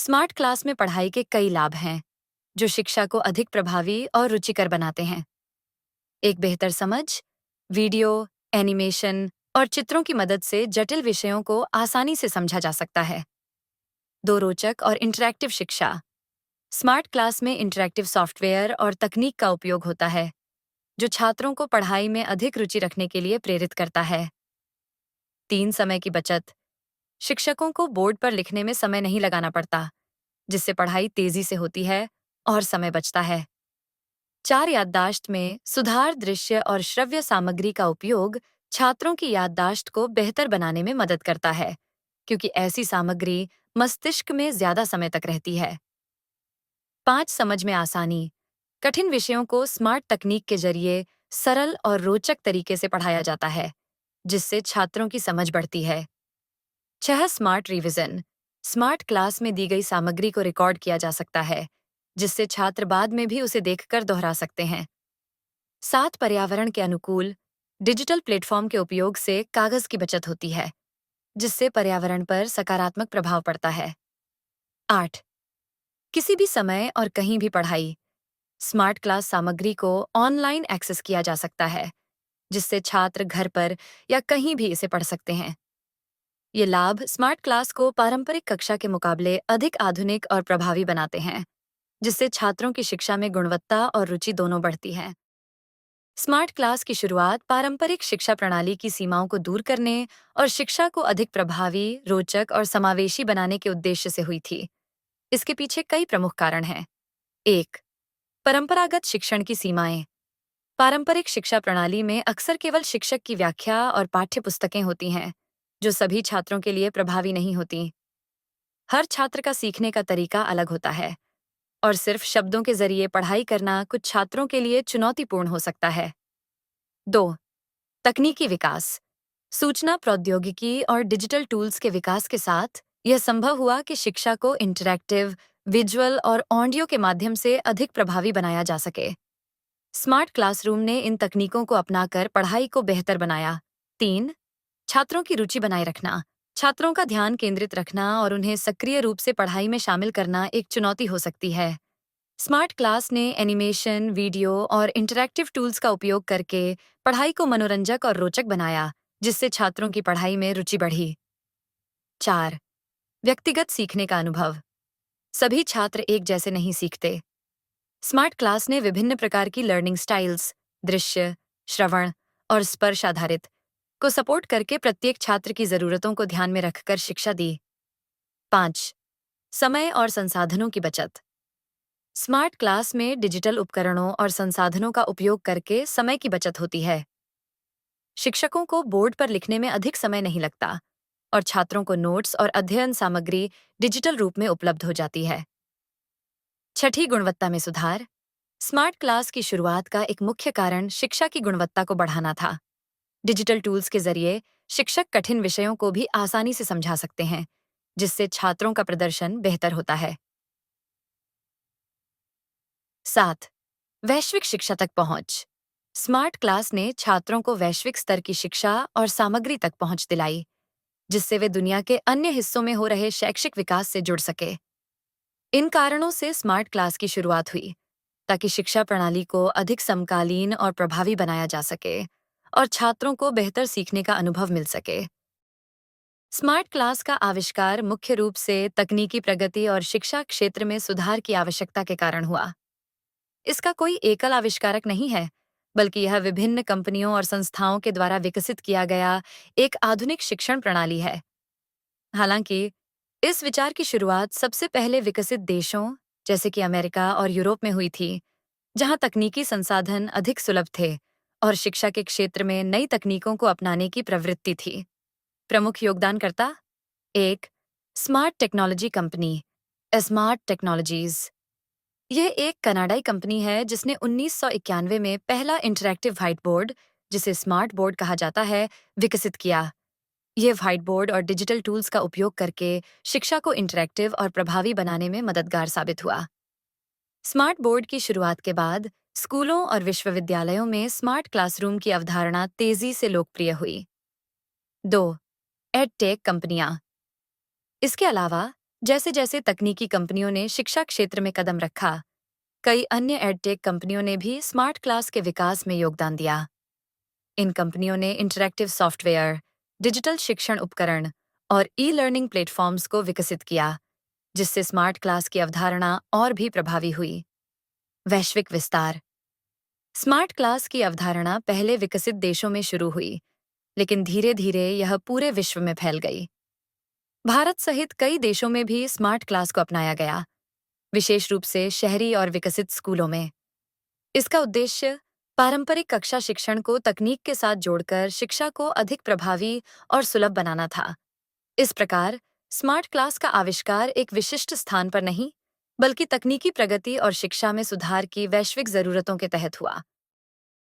Smart class में पढ़ाई के कई लाभ हैं जो शिक्षा को अधिक प्रभावी और रुचिकर बनाते हैं। एक बेहतर समझ, वीडियो, एनिमेशन और चित्रों की मदद से जटिल विषयों को आसानी से समझा जा सकता है। दो, रोचक और इंटरैक्टिव शिक्षा। स्मार्ट क्लास में इंटरैक्टिव सॉफ्टवेयर और तकनीक का उपयोग होता है जो छात्रों को पढ़ाई में अधिक रुचि रखने के लिए प्रेरित करता है। तीन, समय की बचत। शिक्षकों को बोर्ड पर लिखने में समय नहीं लगाना पड़ता, जिससे पढ़ाई तेजी से होती है और समय बचता है। चार, याददाश्त में सुधार। दृश्य और श्रव्य सामग्री का उपयोग छात्रों की याददाश्त को बेहतर बनाने में मदद करता है, क्योंकि ऐसी सामग्री मस्तिष्क में ज्यादा समय तक रहती है। पांच, समझ में आसानी। कठिन विषयों को स्मार्ट तकनीक के जरिए सरल और रोचक तरीके से पढ़ाया जाता है, जिससे छात्रों की समझ बढ़ती है। छह, स्मार्ट रिवीजन। स्मार्ट क्लास में दी गई सामग्री को रिकॉर्ड किया जा सकता है, जिससे छात्र बाद में भी उसे देखकर दोहरा सकते हैं। सात, पर्यावरण के अनुकूल। डिजिटल प्लेटफॉर्म के उपयोग से कागज की बचत होती है, जिससे पर्यावरण पर सकारात्मक प्रभाव पड़ता है। आठ, किसी भी समय और कहीं भी पढ़ाई। स्मार्ट क्लास सामग्री को ऑनलाइन एक्सेस किया जा सकता है, जिससे छात्र घर पर या कहीं भी इसे पढ़ सकते हैं। ये लाभ स्मार्ट क्लास को पारंपरिक कक्षा के मुकाबले अधिक आधुनिक और प्रभावी बनाते हैं, जिससे छात्रों की शिक्षा में गुणवत्ता और रुचि दोनों बढ़ती है। स्मार्ट क्लास की शुरुआत पारंपरिक शिक्षा प्रणाली की सीमाओं को दूर करने और शिक्षा को अधिक प्रभावी, रोचक और समावेशी बनाने के उद्देश्य से हुई थी। इसके पीछे कई प्रमुख कारण हैं। एक, परंपरागत शिक्षण की सीमाएं। पारंपरिक शिक्षा प्रणाली में अक्सर केवल शिक्षक की व्याख्या और पाठ्य पुस्तकें होती हैं, जो सभी छात्रों के लिए प्रभावी नहीं होती। हर छात्र का सीखने का तरीका अलग होता है, और सिर्फ शब्दों के जरिए पढ़ाई करना कुछ छात्रों के लिए चुनौतीपूर्ण हो सकता है। दो, तकनीकी विकास। सूचना प्रौद्योगिकी और डिजिटल टूल्स के विकास के साथ यह संभव हुआ कि शिक्षा को इंटरैक्टिव, विजुअल और ऑडियो के माध्यम से अधिक प्रभावी बनाया जा सके। स्मार्ट क्लासरूम ने इन तकनीकों को अपनाकर पढ़ाई को बेहतर बनाया। तीन, छात्रों की रुचि बनाए रखना। छात्रों का ध्यान केंद्रित रखना और उन्हें सक्रिय रूप से पढ़ाई में शामिल करना एक चुनौती हो सकती है। स्मार्ट क्लास ने एनिमेशन, वीडियो और इंटरैक्टिव टूल्स का उपयोग करके पढ़ाई को मनोरंजक और रोचक बनाया, जिससे छात्रों की पढ़ाई में रुचि बढ़ी। चार, व्यक्तिगत सीखने का अनुभव। सभी छात्र एक जैसे नहीं सीखते। स्मार्ट क्लास ने विभिन्न प्रकार की लर्निंग स्टाइल्स, दृश्य, श्रवण और स्पर्श आधारित को सपोर्ट करके प्रत्येक छात्र की जरूरतों को ध्यान में रखकर शिक्षा दी। पाँच, समय और संसाधनों की बचत। स्मार्ट क्लास में डिजिटल उपकरणों और संसाधनों का उपयोग करके समय की बचत होती है। शिक्षकों को बोर्ड पर लिखने में अधिक समय नहीं लगता, और छात्रों को नोट्स और अध्ययन सामग्री डिजिटल रूप में उपलब्ध हो जाती है। छठी, गुणवत्ता में सुधार। स्मार्ट क्लास की शुरुआत का एक मुख्य कारण शिक्षा की गुणवत्ता को बढ़ाना था। डिजिटल टूल्स के जरिए शिक्षक कठिन विषयों को भी आसानी से समझा सकते हैं, जिससे छात्रों का प्रदर्शन बेहतर होता है। सात, वैश्विक शिक्षा तक पहुंच। स्मार्ट क्लास ने छात्रों को वैश्विक स्तर की शिक्षा और सामग्री तक पहुंच दिलाई, जिससे वे दुनिया के अन्य हिस्सों में हो रहे शैक्षिक विकास से जुड़ सके। इन कारणों से स्मार्ट क्लास की शुरुआत हुई, ताकि शिक्षा प्रणाली को अधिक समकालीन और प्रभावी बनाया जा सके और छात्रों को बेहतर सीखने का अनुभव मिल सके। स्मार्ट क्लास का आविष्कार मुख्य रूप से तकनीकी प्रगति और शिक्षा क्षेत्र में सुधार की आवश्यकता के कारण हुआ। इसका कोई एकल आविष्कारक नहीं है, बल्कि यह विभिन्न कंपनियों और संस्थाओं के द्वारा विकसित किया गया एक आधुनिक शिक्षण प्रणाली है। हालांकि इस विचार की शुरुआत सबसे पहले विकसित देशों जैसे कि अमेरिका और यूरोप में हुई थी, जहां तकनीकी संसाधन अधिक सुलभ थे और शिक्षा के क्षेत्र में नई तकनीकों को अपनाने की प्रवृत्ति थी। प्रमुख योगदानकर्ता। एक, smart technology company, smart technologies. यह एक कनाडाई कंपनी है जिसने 1991 में पहला इंटरैक्टिव व्हाइट बोर्ड, जिसे स्मार्ट बोर्ड कहा जाता है, विकसित किया। यह व्हाइट बोर्ड और डिजिटल टूल्स का उपयोग करके शिक्षा को इंटरैक्टिव और प्रभावी बनाने में मददगार साबित हुआ। स्मार्ट बोर्ड की शुरुआत के बाद स्कूलों और विश्वविद्यालयों में स्मार्ट क्लासरूम की अवधारणा तेजी से लोकप्रिय हुई। दो, एडटेक कंपनियां। इसके अलावा जैसे जैसे तकनीकी कंपनियों ने शिक्षा क्षेत्र में कदम रखा, कई अन्य एडटेक कंपनियों ने भी स्मार्ट क्लास के विकास में योगदान दिया। इन कंपनियों ने इंटरैक्टिव सॉफ्टवेयर, डिजिटल शिक्षण उपकरण और ई-लर्निंग प्लेटफॉर्म्स को विकसित किया, जिससे स्मार्ट क्लास की अवधारणा और भी प्रभावी हुई। वैश्विक विस्तार। स्मार्ट क्लास की अवधारणा पहले विकसित देशों में शुरू हुई, लेकिन धीरे धीरे यह पूरे विश्व में फैल गई। भारत सहित कई देशों में भी स्मार्ट क्लास को अपनाया गया, विशेष रूप से शहरी और विकसित स्कूलों में। इसका उद्देश्य पारंपरिक कक्षा शिक्षण को तकनीक के साथ जोड़कर शिक्षा को अधिक प्रभावी और सुलभ बनाना था। इस प्रकार, स्मार्ट क्लास का आविष्कार एक विशिष्ट स्थान पर नहीं, बल्कि तकनीकी प्रगति और शिक्षा में सुधार की वैश्विक जरूरतों के तहत हुआ।